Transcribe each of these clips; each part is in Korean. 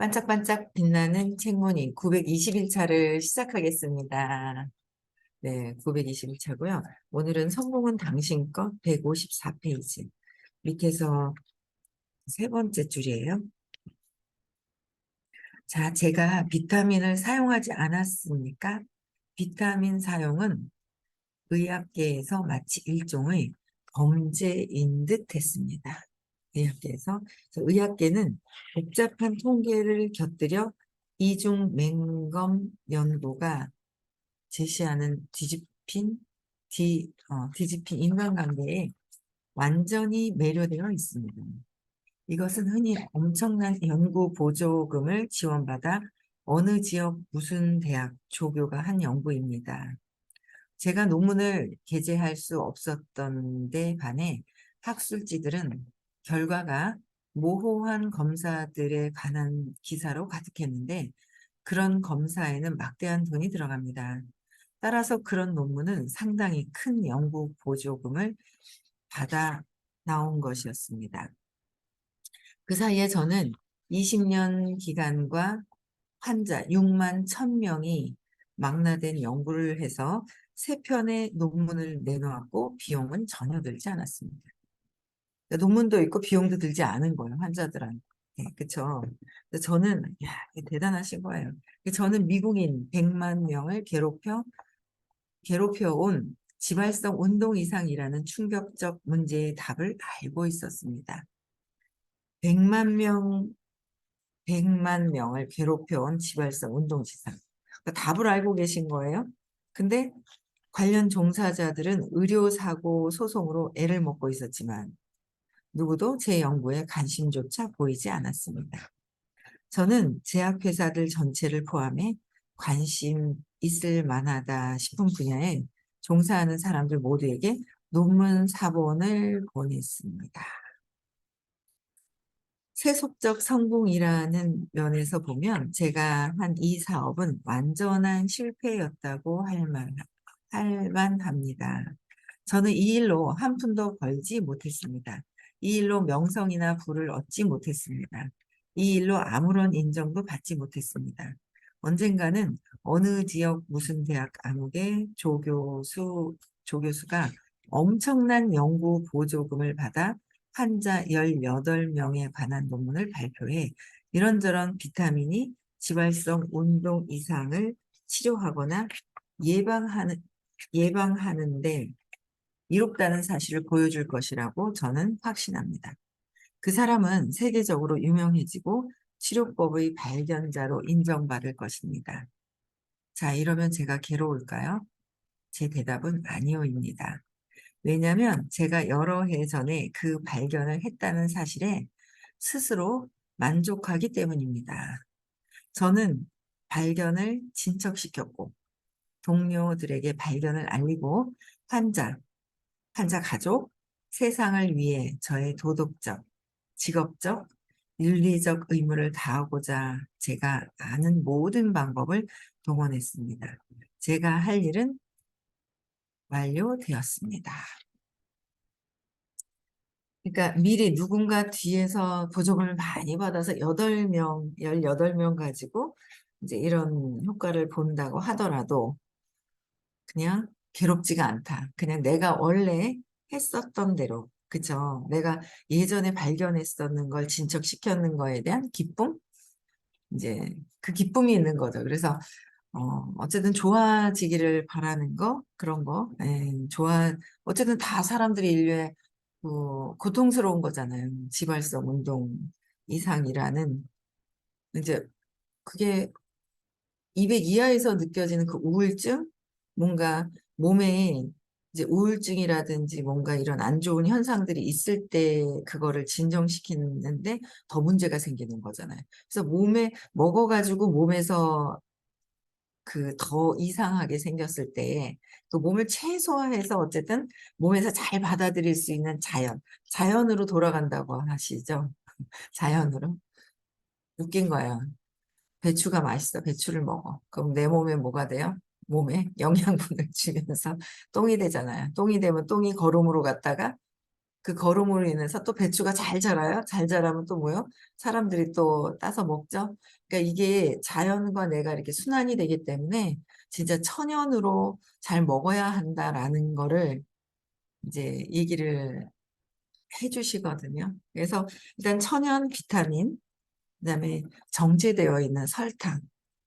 반짝반짝 빛나는 책무늬 921차를 시작하겠습니다. 네, 921차고요. 오늘은 성공은 당신 것 154페이지. 밑에서 세 번째 줄이에요. 자, 제가 비타민을 사용하지 않았습니까? 비타민 사용은 의학계에서 마치 일종의 범죄인 듯 했습니다. 의학계에서. 그래서 의학계는 복잡한 통계를 곁들여 이중 맹검 연구가 제시하는 뒤집힌 인간관계에 완전히 매료되어 있습니다. 이것은 흔히 엄청난 연구 보조금을 지원받아 어느 지역 무슨 대학 조교가 한 연구입니다. 제가 논문을 게재할 수 없었던 데 반해 학술지들은 결과가 모호한 검사들에 관한 기사로 가득했는데 그런 검사에는 막대한 돈이 들어갑니다. 따라서 그런 논문은 상당히 큰 연구 보조금을 받아 나온 것이었습니다. 그 사이에 저는 20년 기간과 환자 6만 1,000명이 망라된 연구를 해서 3편의 논문을 내놓았고 비용은 전혀 들지 않았습니다. 그러니까 논문도 있고 비용도 들지 않은 거예요. 환자들한테. 네, 그쵸. 저는 대단하신 거예요. 저는 미국인 100만 명을 괴롭혀온 지발성 운동 이상이라는 충격적 문제의 답을 알고 있었습니다. 100만 명, 100만 명을 괴롭혀온 지발성 운동 이상. 그러니까 답을 알고 계신 거예요. 근데 관련 종사자들은 의료사고 소송으로 애를 먹고 있었지만 누구도 제 연구에 관심조차 보이지 않았습니다. 저는 제약회사들 전체를 포함해 관심 있을 만하다 싶은 분야에 종사하는 사람들 모두에게 논문 사본을 보냈습니다. 세속적 성공이라는 면에서 보면 제가 한 이 사업은 완전한 실패였다고 할 만합니다. 저는 이 일로 한 푼도 벌지 못했습니다. 이 일로 명성이나 부를 얻지 못했습니다. 이 일로 아무런 인정도 받지 못했습니다. 언젠가는 어느 지역 무슨 대학 암흑의 조교수가 엄청난 연구 보조금을 받아 환자 18명에 관한 논문을 발표해 이런저런 비타민이 지발성 운동 이상을 치료하거나 예방하는데 이롭다는 사실을 보여줄 것이라고 저는 확신합니다. 그 사람은 세계적으로 유명해지고 치료법의 발견자로 인정받을 것입니다. 자, 이러면 제가 괴로울까요? 제 대답은 아니오입니다. 왜냐하면 제가 여러 해 전에 그 발견을 했다는 사실에 스스로 만족하기 때문입니다. 저는 발견을 진척시켰고 동료들에게 발견을 알리고 환자, 환자 가족, 세상을 위해 저의 도덕적, 직업적, 윤리적 의무를 다하고자 제가 아는 모든 방법을 동원했습니다. 제가 할 일은 완료되었습니다. 그러니까 미리 누군가 뒤에서 보조금을 많이 받아서 8명, 18명 가지고 이제 이런 효과를 본다고 하더라도 그냥 괴롭지가 않다. 그냥 내가 원래 했었던 대로, 그죠? 내가 예전에 발견했었는 걸 진척시켰는 거에 대한 기쁨? 이제 그 기쁨이 있는 거죠. 그래서 어쨌든 좋아지기를 바라는 거, 그런 거, 어쨌든 다 사람들이 인류에 고통스러운 거잖아요. 지발성 운동 이상이라는, 이제 그게 200 이하에서 느껴지는 그 우울증? 뭔가 몸에 이제 우울증이라든지 뭔가 이런 안 좋은 현상들이 있을 때 그거를 진정시키는데 더 문제가 생기는 거잖아요. 그래서 몸에 먹어가지고 몸에서 그 더 이상하게 생겼을 때 그 몸을 최소화해서 어쨌든 몸에서 잘 받아들일 수 있는 자연으로 돌아간다고 하시죠. 자연으로. 웃긴 거예요. 배추가 맛있어. 배추를 먹어. 그럼 내 몸에 뭐가 돼요? 몸에 영양분을 주면서 똥이 되잖아요. 똥이 되면 똥이 거름으로 갔다가 그 거름으로 인해서 또 배추가 잘 자라요. 잘 자라면 또 뭐요? 사람들이 또 따서 먹죠. 그러니까 이게 자연과 내가 이렇게 순환이 되기 때문에 진짜 천연으로 잘 먹어야 한다라는 거를 이제 얘기를 해주시거든요. 그래서 일단 천연 비타민, 그다음에 정제되어 있는 설탕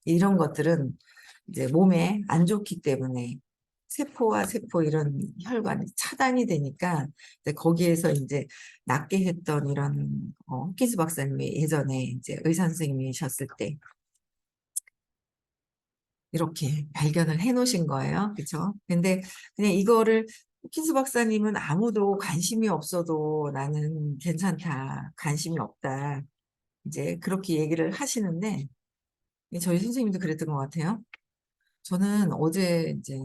이런 것들은 이제 몸에 안 좋기 때문에 세포와 세포 이런 혈관이 차단이 되니까 이제 거기에서 이제 낫게 했던 이런 호킨스 박사님이 예전에 이제 의사 선생님이셨을 때 이렇게 발견을 해 놓으신 거예요. 그죠? 근데 그냥 이거를 호킨스 박사님은 아무도 관심이 없어도 나는 괜찮다. 관심이 없다. 이제 그렇게 얘기를 하시는데 저희 선생님도 그랬던 것 같아요. 저는 어제 이제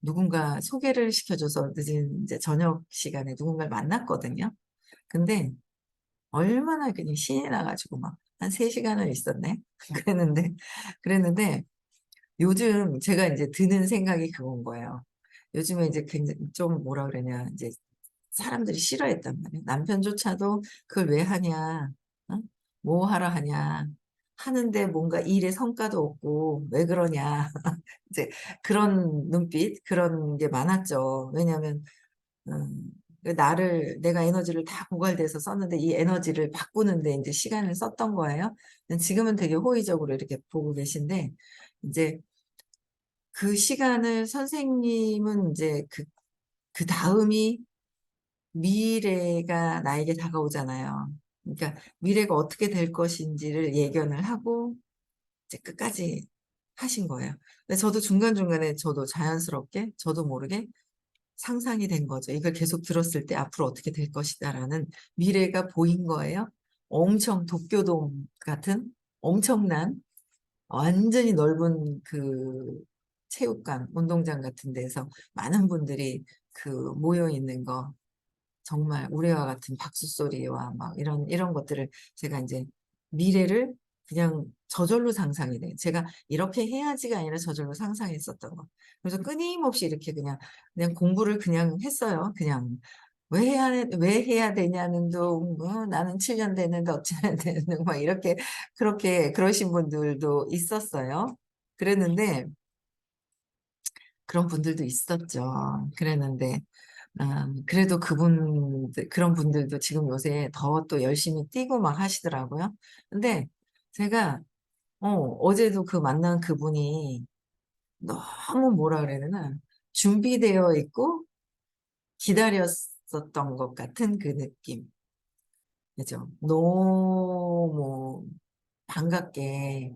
누군가 소개를 시켜줘서 늦은 이제 저녁 시간에 누군가를 만났거든요. 근데 얼마나 그냥 신이 나가지고 막 한 3시간을 있었네. 그랬는데 요즘 제가 이제 드는 생각이 그건 거예요. 요즘에 이제 굉장히 좀 뭐라 그러냐, 이제 사람들이 싫어했단 말이에요. 남편조차도 그걸 왜 하냐, 어? 뭐 하러 하냐, 하는데 뭔가 일에 성과도 없고 왜 그러냐. 이제 그런 눈빛, 그런 게 많았죠. 왜냐하면 내가 에너지를 다 고갈돼서 썼는데 이 에너지를 바꾸는데 이제 시간을 썼던 거예요. 지금은 되게 호의적으로 이렇게 보고 계신데 이제 그 시간을 선생님은 이제 그 다음이 미래가 나에게 다가오잖아요. 그러니까 미래가 어떻게 될 것인지를 예견을 하고 이제 끝까지 하신 거예요. 근데 저도 중간중간에 저도 자연스럽게 저도 모르게 상상이 된 거죠. 이걸 계속 들었을 때 앞으로 어떻게 될 것이다라는 미래가 보인 거예요. 엄청 도쿄돔 같은 엄청난 완전히 넓은 그 체육관, 운동장 같은 데서 많은 분들이 그 모여 있는 거 정말 우리와 같은 박수 소리와 막 이런 것들을 제가 이제 미래를 그냥 저절로 상상이 돼요. 제가 이렇게 해야지가 아니라 저절로 상상했었던 거. 그래서 끊임없이 이렇게 그냥 공부를 그냥 했어요. 그냥 왜 해야 되냐는 둥, 나는 7년 됐는데 어찌해야 되는 둥, 막 이렇게 그렇게 그러신 분들도 있었어요. 그랬는데 그런 분들도 있었죠. 그랬는데 그래도 그런 분들도 지금 요새 더 또 열심히 뛰고 막 하시더라고요. 근데 제가, 어제도 그 만난 그분이 너무 뭐라 그래야 되나, 준비되어 있고 기다렸었던 것 같은 그 느낌. 그죠? 반갑게,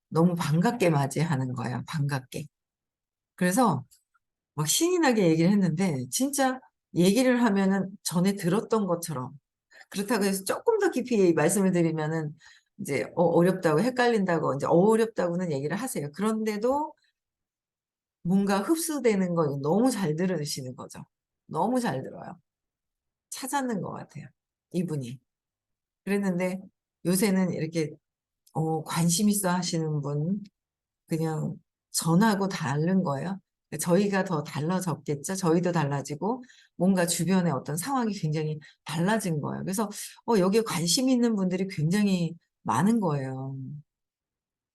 너무 반갑게 맞이하는 거예요. 반갑게. 그래서 막 신이 나게 얘기를 했는데, 진짜 얘기를 하면은 전에 들었던 것처럼 그렇다고 해서 조금 더 깊이 말씀을 드리면은 이제 어렵다고 헷갈린다고 이제 어렵다고는 얘기를 하세요. 그런데도 뭔가 흡수되는 거 너무 잘 들으시는 거죠. 너무 잘 들어요. 찾았는 것 같아요. 이분이. 그랬는데 요새는 이렇게 관심 있어 하시는 분 그냥 전하고 다른 거예요. 저희가 더 달라졌겠죠. 저희도 달라지고 뭔가 주변의 어떤 상황이 굉장히 달라진 거예요. 그래서 여기에 관심 있는 분들이 굉장히 많은 거예요.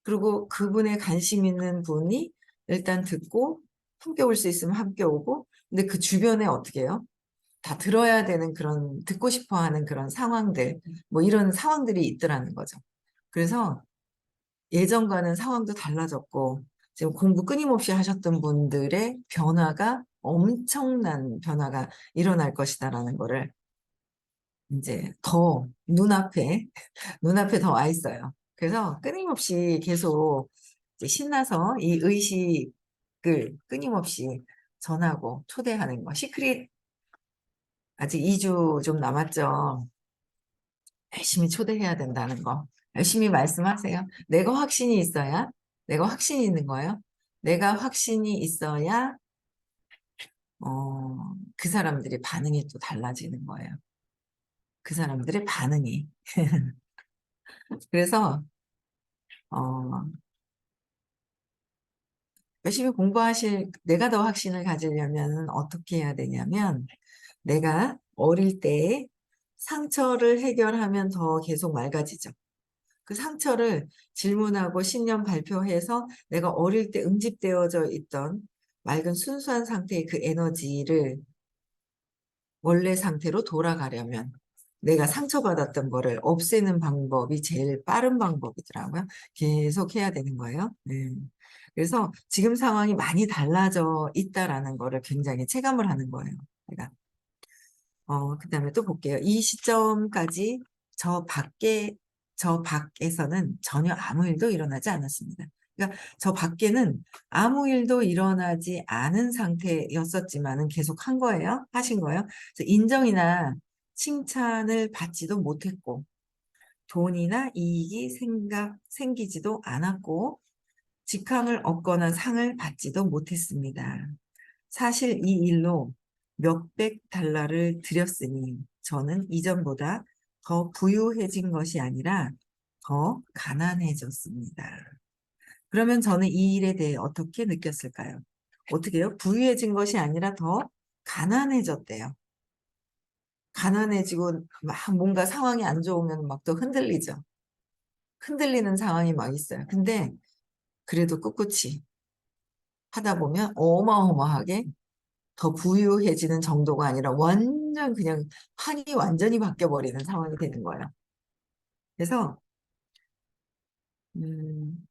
그리고 그분의 관심 있는 분이 일단 듣고 함께 올 수 있으면 함께 오고 근데 그 주변에 어떻게 해요? 다 들어야 되는 그런 듣고 싶어 하는 그런 상황들 뭐 이런 상황들이 있더라는 거죠. 그래서 예전과는 상황도 달라졌고 지금 공부 끊임없이 하셨던 분들의 변화가 엄청난 변화가 일어날 것이다라는 거를 이제 더 눈앞에 더 와 있어요. 그래서 끊임없이 계속 이제 신나서 이 의식을 끊임없이 전하고 초대하는 거. 시크릿 아직 2주 좀 남았죠. 열심히 초대해야 된다는 거. 열심히 말씀하세요. 내가 확신이 있는 거예요. 내가 확신이 있어야, 그 사람들의 반응이 또 달라지는 거예요. 그 사람들의 반응이. 그래서, 어, 열심히 내가 더 확신을 가지려면 어떻게 해야 되냐면, 내가 어릴 때 상처를 해결하면 더 계속 맑아지죠. 그 상처를 질문하고 신념 발표해서 내가 어릴 때 응집되어져 있던 맑은 순수한 상태의 그 에너지를 원래 상태로 돌아가려면 내가 상처받았던 거를 없애는 방법이 제일 빠른 방법이더라고요. 계속 해야 되는 거예요. 네. 그래서 지금 상황이 많이 달라져 있다라는 거를 굉장히 체감을 하는 거예요. 내가. 그다음에 또 볼게요. 이 시점까지 저 밖에, 저 밖에서는 전혀 아무 일도 일어나지 않았습니다. 그러니까 저 밖에는 아무 일도 일어나지 않은 상태였었지만은 계속 한 거예요. 하신 거예요. 그래서 인정이나 칭찬을 받지도 못했고, 돈이나 이익이 생기지도 않았고, 직함을 얻거나 상을 받지도 못했습니다. 사실 이 일로 몇백 달러를 들였으니 저는 이전보다 더 부유해진 것이 아니라 더 가난해졌습니다. 그러면 저는 이 일에 대해 어떻게 느꼈을까요? 어떻게 해요? 부유해진 것이 아니라 더 가난해졌대요. 가난해지고 막 뭔가 상황이 안 좋으면 막 또 흔들리죠. 흔들리는 상황이 막 있어요. 근데 그래도 꿋꿋이 하다 보면 어마어마하게 더 부유해지는 정도가 아니라 완전 그냥 판이 완전히 바뀌어버리는 상황이 되는 거예요. 그래서 음,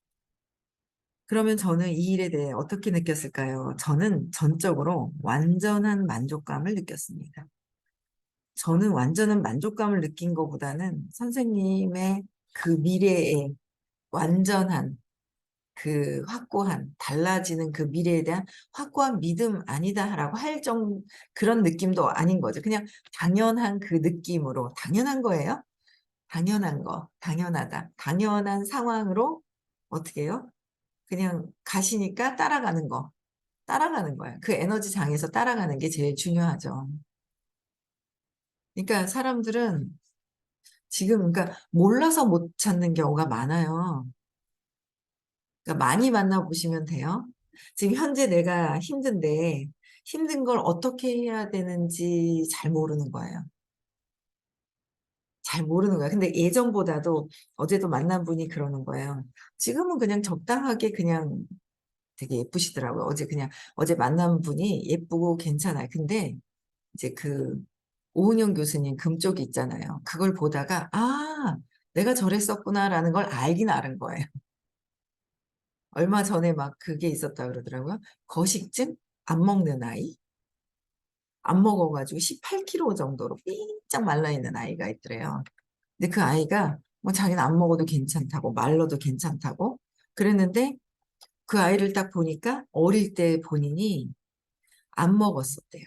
그러면 저는 이 일에 대해 어떻게 느꼈을까요? 저는 전적으로 완전한 만족감을 느꼈습니다. 저는 완전한 만족감을 느낀 것보다는 선생님의 그 미래의 완전한 그 확고한 달라지는 그 미래에 대한 확고한 믿음 아니다라고 할 그런 느낌도 아닌 거죠. 그냥 당연한 그 느낌으로 당연한 거예요. 당연한 거, 당연하다. 당연한 상황으로 어떻게 해요? 그냥 가시니까 따라가는 거, 따라가는 거예요. 그 에너지 장에서 따라가는 게 제일 중요하죠. 그러니까 사람들은 지금 그러니까 몰라서 못 찾는 경우가 많아요. 그러니까 많이 만나보시면 돼요. 지금 현재 내가 힘든데 힘든 걸 어떻게 해야 되는지 잘 모르는 거예요. 잘 모르는 거야. 근데 예전보다도 어제도 만난 분이 그러는 거예요. 지금은 그냥 적당하게 그냥 되게 예쁘시더라고요. 어제 만난 분이 예쁘고 괜찮아요. 근데 이제 그 오은영 교수님 금쪽이 있잖아요. 그걸 보다가 내가 저랬었구나라는 걸 알긴 아는 거예요. 얼마 전에 막 그게 있었다 그러더라고요. 거식증? 안 먹는 아이? 안 먹어가지고 18kg 정도로 삐쩍 말라있는 아이가 있더래요. 근데 그 아이가 뭐 자기는 안 먹어도 괜찮다고 말러도 괜찮다고 그랬는데 그 아이를 딱 보니까 어릴 때 본인이 안 먹었었대요.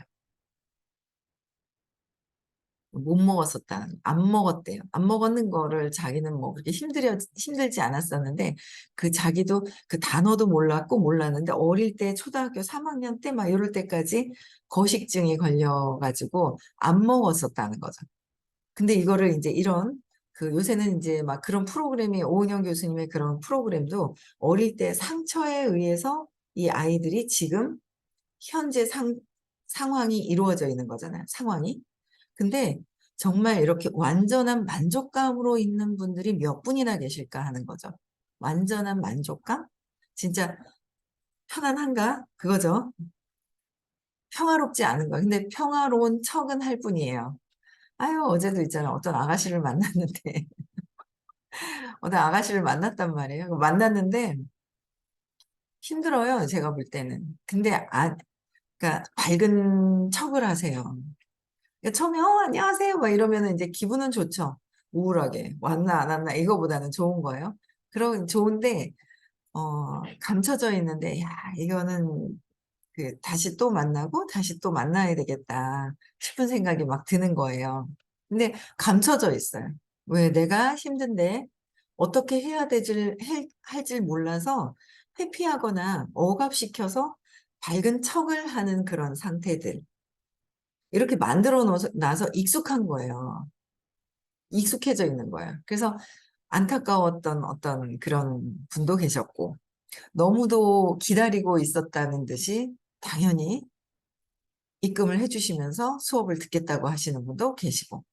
못 먹었었다는, 안 먹었대요. 안 먹었는 거를 자기는 뭐 그렇게 힘들지 않았었는데, 그 자기도 그 단어도 몰랐는데, 어릴 때 초등학교 3학년 때 막 이럴 때까지 거식증이 걸려가지고 안 먹었었다는 거죠. 근데 이거를 이제 그 요새는 이제 막 그런 프로그램이, 오은영 교수님의 그런 프로그램도 어릴 때 상처에 의해서 이 아이들이 지금 현재 상황이 이루어져 있는 거잖아요. 상황이. 근데 정말 이렇게 완전한 만족감으로 있는 분들이 몇 분이나 계실까 하는 거죠. 완전한 만족감? 진짜 편안한가? 그거죠. 평화롭지 않은 거. 근데 평화로운 척은 할 뿐이에요. 아유, 어제도 있잖아. 어떤 아가씨를 만났는데, 어떤 아가씨를 만났단 말이에요. 만났는데 힘들어요. 제가 볼 때는. 근데 그러니까 밝은 척을 하세요. 그러니까 처음에 안녕하세요 막 이러면은 이제 기분은 좋죠. 우울하게 왔나 안 왔나 이거보다는 좋은 거예요. 그런 좋은데 감춰져 있는데 야 이거는 다시 또 만나고 다시 또 만나야 되겠다 싶은 생각이 막 드는 거예요. 근데 감춰져 있어요. 왜 내가 힘든데 어떻게 해야 할지 몰라서 회피하거나 억압시켜서 밝은 척을 하는 그런 상태들. 이렇게 만들어 놔서 익숙한 거예요. 익숙해져 있는 거예요. 그래서 안타까웠던 어떤 그런 분도 계셨고, 너무도 기다리고 있었다는 듯이 당연히 입금을 해주시면서 수업을 듣겠다고 하시는 분도 계시고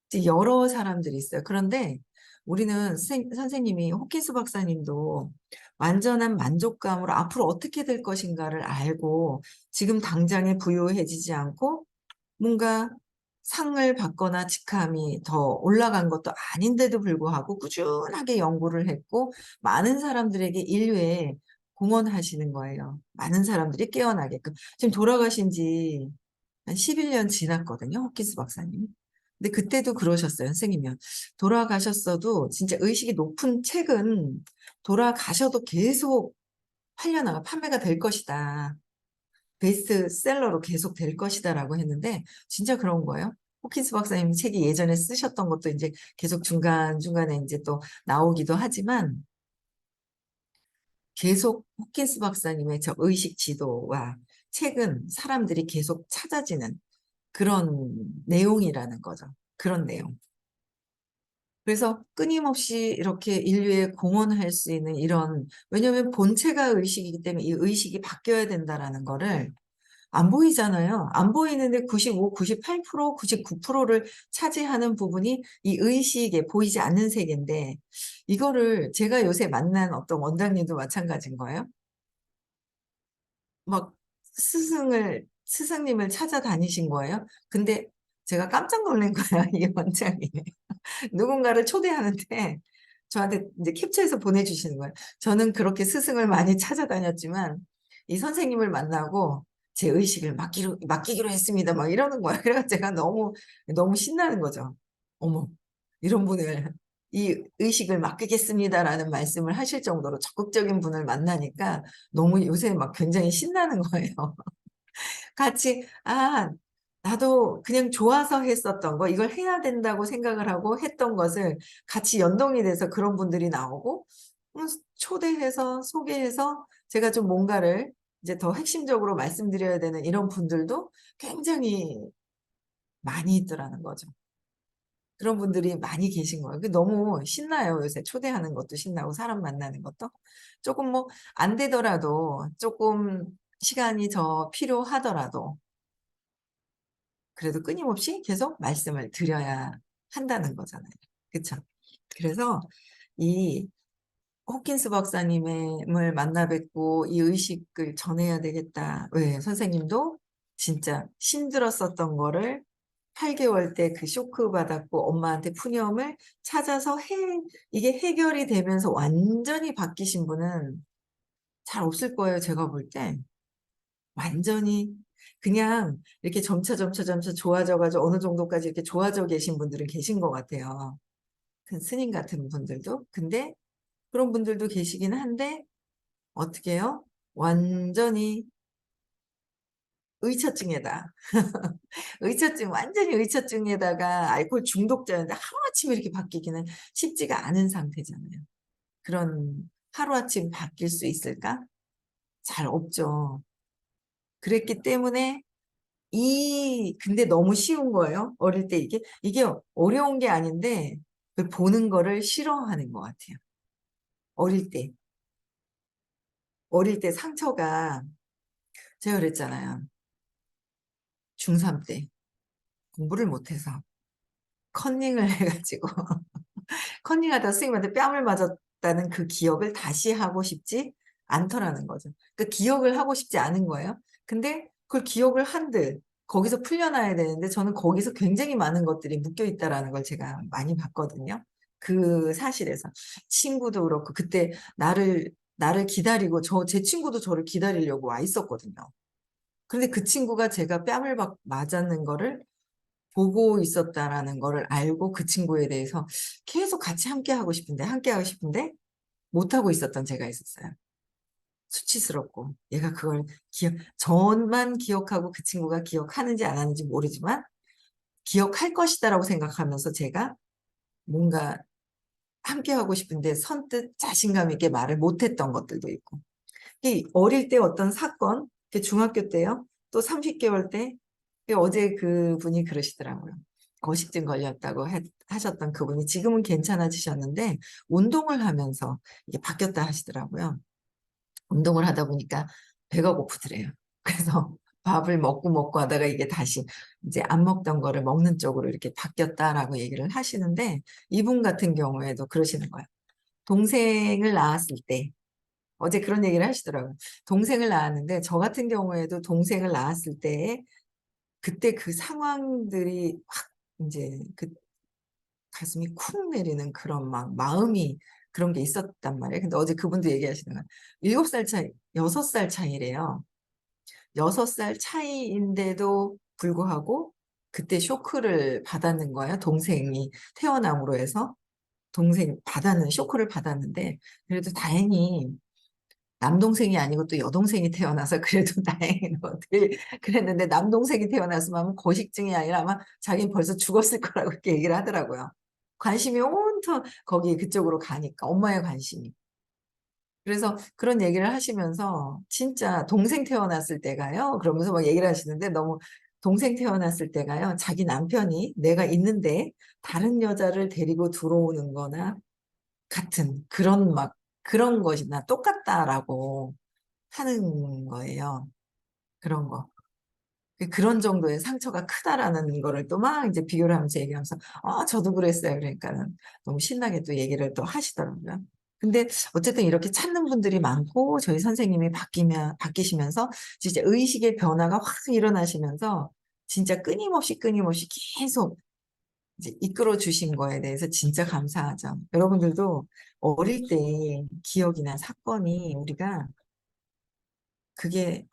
이제 여러 사람들이 있어요. 그런데 우리는 선생님이 호킨스 박사님도 완전한 만족감으로 앞으로 어떻게 될 것인가를 알고 지금 당장에 부유해지지 않고 뭔가 상을 받거나 직함이 더 올라간 것도 아닌데도 불구하고 꾸준하게 연구를 했고 많은 사람들에게 인류에 공헌하시는 거예요. 많은 사람들이 깨어나게끔. 지금 돌아가신 지 한 11년 지났거든요. 호키스 박사님. 근데 그때도 그러셨어요. 선생님이 돌아가셨어도 진짜 의식이 높은 책은 돌아가셔도 계속 팔려나가 판매가 될 것이다. 베스트셀러로 계속 될 것이다라고 했는데 진짜 그런 거예요. 호킨스 박사님 책이 예전에 쓰셨던 것도 이제 계속 중간중간에 이제 또 나오기도 하지만 계속 호킨스 박사님의 저 의식 지도와 책은 사람들이 계속 찾아지는 그런 내용이라는 거죠. 그런 내용. 그래서 끊임없이 이렇게 인류에 공헌할 수 있는 이런, 왜냐하면 본체가 의식이기 때문에 이 의식이 바뀌어야 된다라는 거를 안 보이잖아요. 안 보이는데 95, 98%, 99%를 차지하는 부분이 이 의식에 보이지 않는 세계인데 이거를 제가 요새 만난 어떤 원장님도 마찬가지인 거예요. 막 스승님을 찾아다니신 거예요. 근데 제가 깜짝 놀란 거야, 이 원장이. 누군가를 초대하는데 저한테 이제 캡처해서 보내주시는 거예요. 저는 그렇게 스승을 많이 찾아다녔지만 이 선생님을 만나고 제 의식을 맡기기로 했습니다. 막 이러는 거예요. 그래서 제가 너무 신나는 거죠. 어머, 이런 분을 이 의식을 맡기겠습니다라는 말씀을 하실 정도로 적극적인 분을 만나니까 너무 요새 막 굉장히 신나는 거예요. 같이, 나도 그냥 좋아서 했었던 거, 이걸 해야 된다고 생각을 하고 했던 것을 같이 연동이 돼서 그런 분들이 나오고, 초대해서, 소개해서 제가 좀 뭔가를 이제 더 핵심적으로 말씀드려야 되는 이런 분들도 굉장히 많이 있더라는 거죠. 그런 분들이 많이 계신 거예요. 너무 신나요. 요새 초대하는 것도 신나고 사람 만나는 것도. 조금 뭐 안 되더라도 조금 시간이 더 필요하더라도 그래도 끊임없이 계속 말씀을 드려야 한다는 거잖아요. 그쵸? 그래서 이 호킨스 박사님을 만나 뵙고 이 의식을 전해야 되겠다. 왜? 선생님도 진짜 힘들었었던 거를 8개월 때 그 쇼크 받았고 엄마한테 푸념을 찾아서 이게 해결이 되면서 완전히 바뀌신 분은 잘 없을 거예요. 제가 볼 때. 완전히 그냥 이렇게 점차 좋아져가지고 어느 정도까지 이렇게 좋아져 계신 분들은 계신 것 같아요. 그 스님 같은 분들도. 근데 그런 분들도 계시긴 한데 어떻게 해요? 완전히 의처증에다. 완전히 의처증에다가 알코올 중독자인데 하루아침에 이렇게 바뀌기는 쉽지가 않은 상태잖아요. 그런 하루아침 바뀔 수 있을까? 잘 없죠. 그랬기 때문에 근데 너무 쉬운 거예요. 어릴 때 이게 어려운 게 아닌데, 그 보는 거를 싫어하는 것 같아요. 어릴 때. 어릴 때 상처가, 제가 그랬잖아요. 중3 때. 공부를 못해서. 컨닝을 해가지고. 컨닝하다 선생님한테 뺨을 맞았다는 그 기억을 다시 하고 싶지 않더라는 거죠. 그 기억을 하고 싶지 않은 거예요. 근데 그걸 기억을 한들 거기서 풀려나야 되는데 저는 거기서 굉장히 많은 것들이 묶여 있다라는 걸 제가 많이 봤거든요. 그 사실에서 친구도 그렇고 그때 나를 기다리고 제 친구도 저를 기다리려고 와 있었거든요. 그런데 그 친구가 제가 뺨을 맞았는 거를 보고 있었다라는 거를 알고 그 친구에 대해서 계속 같이 함께 하고 싶은데 못하고 있었던 제가 있었어요. 수치스럽고 얘가 그걸 저만 기억하고 그 친구가 기억하는지 안 하는지 모르지만 기억할 것이다라고 생각하면서 제가 뭔가 함께 하고 싶은데 선뜻 자신감 있게 말을 못했던 것들도 있고 이 어릴 때 어떤 사건, 중학교 때요. 또 30개월 때 어제 그분이 그러시더라고요. 거식증 걸렸다고 하셨던 그분이 지금은 괜찮아지셨는데 운동을 하면서 이게 바뀌었다 하시더라고요. 운동을 하다 보니까 배가 고프더래요. 그래서 밥을 먹고 먹고 하다가 이게 다시 이제 안 먹던 거를 먹는 쪽으로 이렇게 바뀌었다라고 얘기를 하시는데 이분 같은 경우에도 그러시는 거예요. 동생을 낳았을 때 어제 그런 얘기를 하시더라고요. 동생을 낳았는데 저 같은 경우에도 동생을 낳았을 때 그때 그 상황들이 확 이제 그 가슴이 쿵 내리는 그런 막 마음이 그런 게 있었단 말이에요. 근데 어제 그분도 얘기하시는 거예요. 7살 차이, 6살 차이래요. 6살 차이인데도 불구하고 그때 쇼크를 받았는 거예요. 동생이 태어남으로 해서 동생 받았는 쇼크를 받았는데 그래도 다행히 남동생이 아니고 또 여동생이 태어나서 그래도 다행히 어떻게 그랬는데 남동생이 태어났으면 거식증이 아니라 아마 자기는 벌써 죽었을 거라고 그렇게 얘기를 하더라고요. 관심이 온통 거기 그쪽으로 가니까 엄마의 관심이. 그래서 그런 얘기를 하시면서 진짜 동생 태어났을 때가요. 그러면서 막 얘기를 하시는데 너무 동생 태어났을 때가요. 자기 남편이 내가 있는데 다른 여자를 데리고 들어오는 거나 같은 그런 막 그런 것이나 똑같다라고 하는 거예요. 그런 거. 그런 정도의 상처가 크다라는 거를 또 막 이제 비교를 하면서 얘기하면서 저도 그랬어요. 그러니까는 너무 신나게 또 얘기를 또 하시더라고요. 근데 어쨌든 이렇게 찾는 분들이 많고 저희 선생님이 바뀌시면서 진짜 의식의 변화가 확 일어나시면서 진짜 끊임없이 계속 이제 이끌어 주신 거에 대해서 진짜 감사하죠. 여러분들도 어릴 때 기억이나 사건이 우리가 그게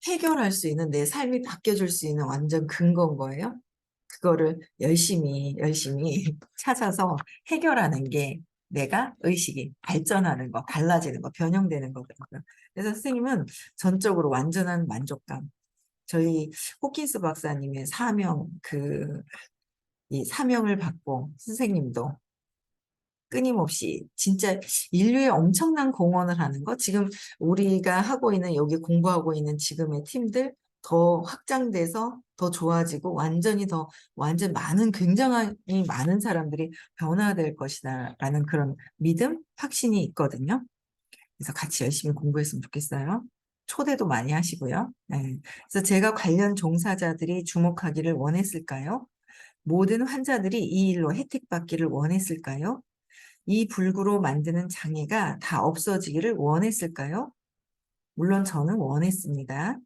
해결할 수 있는 내 삶이 바뀌어줄 수 있는 완전 근거인 거예요. 그거를 열심히 찾아서 해결하는 게 내가 의식이 발전하는 거, 달라지는 거, 변형되는 거거든요. 그래서 선생님은 전적으로 완전한 만족감. 저희 호킨스 박사님의 사명, 이 사명을 받고 선생님도 끊임없이 진짜 인류에 엄청난 공헌을 하는 거 지금 우리가 하고 있는 여기 공부하고 있는 지금의 팀들 더 확장돼서 더 좋아지고 완전히 더 완전 많은 굉장히 많은 사람들이 변화될 것이다라는 그런 믿음, 확신이 있거든요. 그래서 같이 열심히 공부했으면 좋겠어요. 초대도 많이 하시고요. 네. 그래서 제가 관련 종사자들이 주목하기를 원했을까요? 모든 환자들이 이 일로 혜택받기를 원했을까요? 이 불구로 만드는 장애가 다 없어지기를 원했을까요? 물론 저는 원했습니다.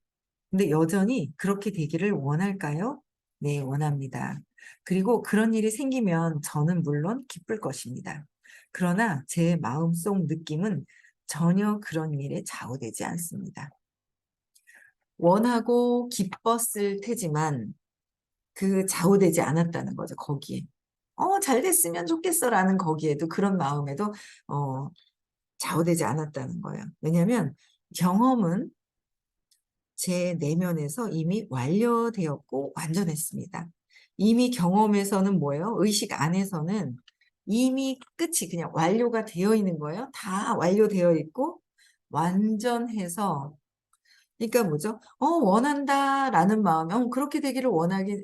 근데 여전히 그렇게 되기를 원할까요? 네, 원합니다. 그리고 그런 일이 생기면 저는 물론 기쁠 것입니다. 그러나 제 마음속 느낌은 전혀 그런 일에 좌우되지 않습니다. 원하고 기뻤을 테지만 그 좌우되지 않았다는 거죠, 거기에. 잘 됐으면 좋겠어라는 거기에도 그런 마음에도 어, 좌우되지 않았다는 거예요. 왜냐하면 경험은 제 내면에서 이미 완료되었고 완전했습니다. 이미 경험에서는 뭐예요? 의식 안에서는 이미 끝이 그냥 완료가 되어 있는 거예요. 다 완료되어 있고 완전해서 그러니까 뭐죠? 원한다라는 마음이, 그렇게 되기를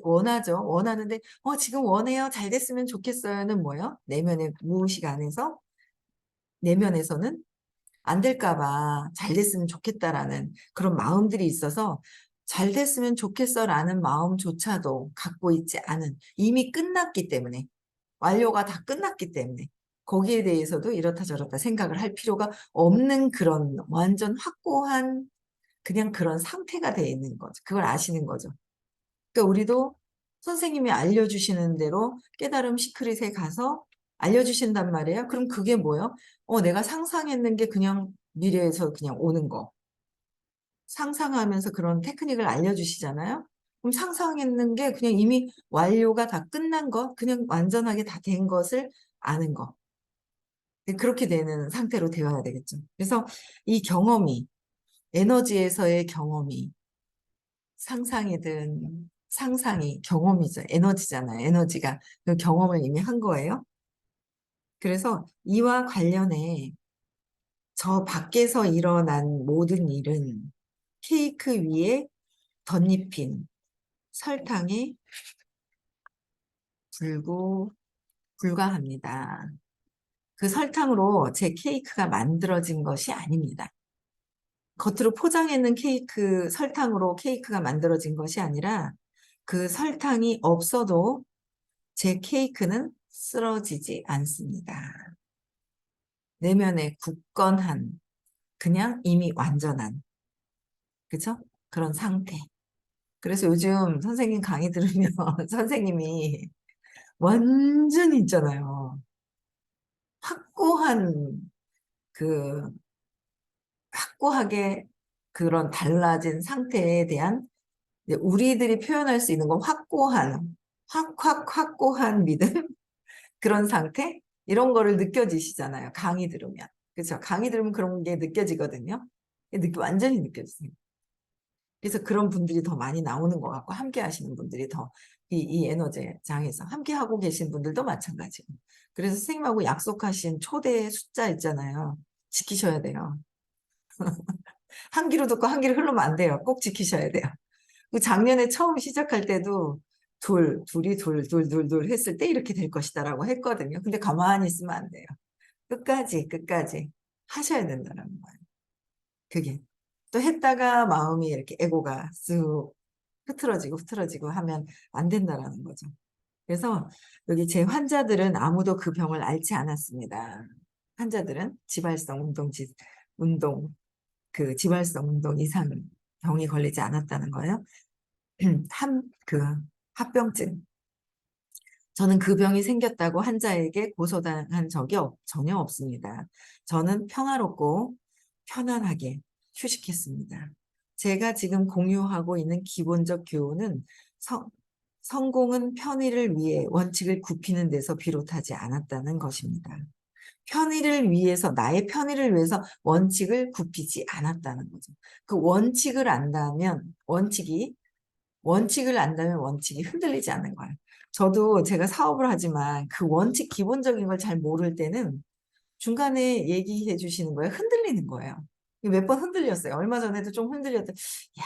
원하죠. 원하는데, 지금 원해요. 잘 됐으면 좋겠어요는 뭐예요? 내면의 무의식 안에서, 내면에서는 안 될까 봐 잘 됐으면 좋겠다라는 그런 마음들이 있어서 잘 됐으면 좋겠어라는 마음조차도 갖고 있지 않은 이미 끝났기 때문에 완료가 다 끝났기 때문에 거기에 대해서도 이렇다 저렇다 생각을 할 필요가 없는 그런 완전 확고한 그냥 그런 상태가 돼 있는 거죠. 그걸 아시는 거죠. 그러니까 우리도 선생님이 알려주시는 대로 깨달음 시크릿에 가서 알려주신단 말이에요. 그럼 그게 뭐예요? 내가 상상했는 게 그냥 미래에서 그냥 오는 거. 상상하면서 그런 테크닉을 알려주시잖아요. 그럼 상상했는 게 그냥 이미 완료가 다 끝난 것, 그냥 완전하게 다 된 것을 아는 거. 그렇게 되는 상태로 되어야 되겠죠. 그래서 이 경험이, 에너지에서의 경험이 상상이 경험이죠. 에너지잖아요. 에너지가 그 경험을 이미 한 거예요. 그래서 이와 관련해 저 밖에서 일어난 모든 일은 케이크 위에 덧입힌 설탕에 불과합니다. 그 설탕으로 제 케이크가 만들어진 것이 아닙니다. 겉으로 포장해 놓은 케이크, 설탕으로 케이크가 만들어진 것이 아니라 그 설탕이 없어도 제 케이크는 쓰러지지 않습니다. 내면의 굳건한, 그냥 이미 완전한, 그죠? 그런 상태. 그래서 요즘 선생님 강의 들으면 선생님이 완전히 있잖아요. 확고한, 그, 확고하게 그런 달라진 상태에 대한 이제 우리들이 표현할 수 있는 건 확고한 믿음? 그런 상태? 이런 거를 느껴지시잖아요. 강의 들으면. 그렇죠? 강의 들으면 그런 게 느껴지거든요. 완전히 느껴지세요. 그래서 그런 분들이 더 많이 나오는 것 같고, 함께 하시는 분들이 더, 이 에너지장에서 함께 하고 계신 분들도 마찬가지고. 그래서 선생님하고 약속하신 초대 숫자 있잖아요. 지키셔야 돼요. 한 귀로 듣고 한 귀로 흐르면 안 돼요. 꼭 지키셔야 돼요. 그 작년에 처음 시작할 때도 둘이 했을 때 이렇게 될 것이다라고 했거든요. 근데 가만히 있으면 안 돼요. 끝까지 하셔야 된다는 거예요. 그게. 또 했다가 마음이 이렇게 에고가 쓱 흐트러지고 하면 안 된다라는 거죠. 그래서 여기 제 환자들은 아무도 그 병을 앓지 않았습니다. 환자들은 운동, 지발성 운동 이상 병이 걸리지 않았다는 거예요. 그 합병증. 저는 그 병이 생겼다고 환자에게 고소당한 적이 전혀 없습니다. 저는 평화롭고 편안하게 휴식했습니다. 제가 지금 공유하고 있는 기본적 교훈은 성공은 편의를 위해 원칙을 굽히는 데서 비롯하지 않았다는 것입니다. 나의 편의를 위해서 원칙을 굽히지 않았다는 거죠. 그 원칙을 안다면 원칙이 흔들리지 않는 거예요. 저도 제가 사업을 하지만 그 원칙 기본적인 걸 잘 모를 때는 중간에 얘기해 주시는 거예요. 흔들리는 거예요. 몇 번 흔들렸어요. 얼마 전에도 좀 흔들렸다. 야,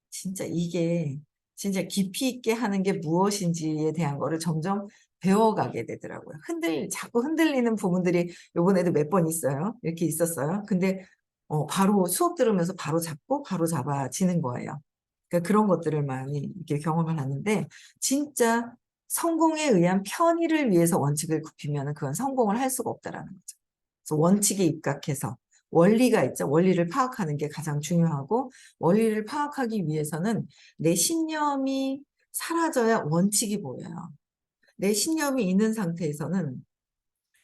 진짜 이게 진짜 깊이 있게 하는 게 무엇인지에 대한 거를 점점 배워가게 되더라고요. 자꾸 흔들리는 부분들이 요번에도 몇 번 있어요. 이렇게 있었어요. 근데 바로 수업 들으면서 바로 잡고 바로 잡아지는 거예요. 그러니까 그런 것들을 많이 이렇게 경험을 하는데 진짜 성공에 의한 편의를 위해서 원칙을 굽히면 그건 성공을 할 수가 없다라는 거죠. 그래서 원칙에 입각해서 원리가 있죠. 원리를 파악하는 게 가장 중요하고 원리를 파악하기 위해서는 내 신념이 사라져야 원칙이 보여요. 내 신념이 있는 상태에서는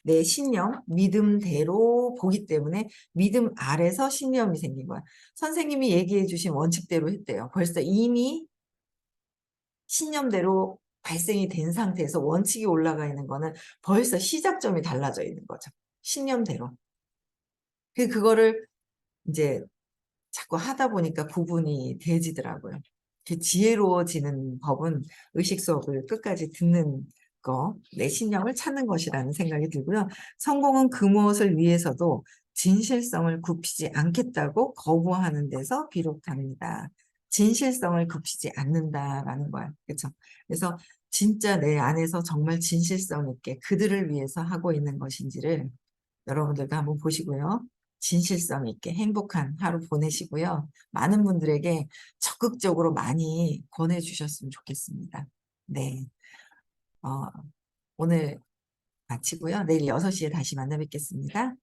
내 신념, 믿음대로 보기 때문에 믿음 아래서 신념이 생긴 거야. 선생님이 얘기해 주신 원칙대로 했대요. 벌써 이미 신념대로 발생이 된 상태에서 원칙이 올라가 있는 거는 벌써 시작점이 달라져 있는 거죠. 신념대로. 그거를 이제 자꾸 하다 보니까 구분이 되지더라고요. 그 지혜로워지는 법은 의식 수업을 끝까지 듣는 거, 내 신념을 찾는 것이라는 생각이 들고요. 성공은 그 무엇을 위해서도 진실성을 굽히지 않겠다고 거부하는 데서 비롯합니다. 진실성을 굽히지 않는다라는 거야. 그렇죠? 그래서 진짜 내 안에서 정말 진실성 있게 그들을 위해서 하고 있는 것인지를 여러분들도 한번 보시고요. 진실성 있게 행복한 하루 보내시고요. 많은 분들에게 적극적으로 많이 권해주셨으면 좋겠습니다. 네. 어, 오늘 마치고요. 내일 6시에 다시 만나 뵙겠습니다.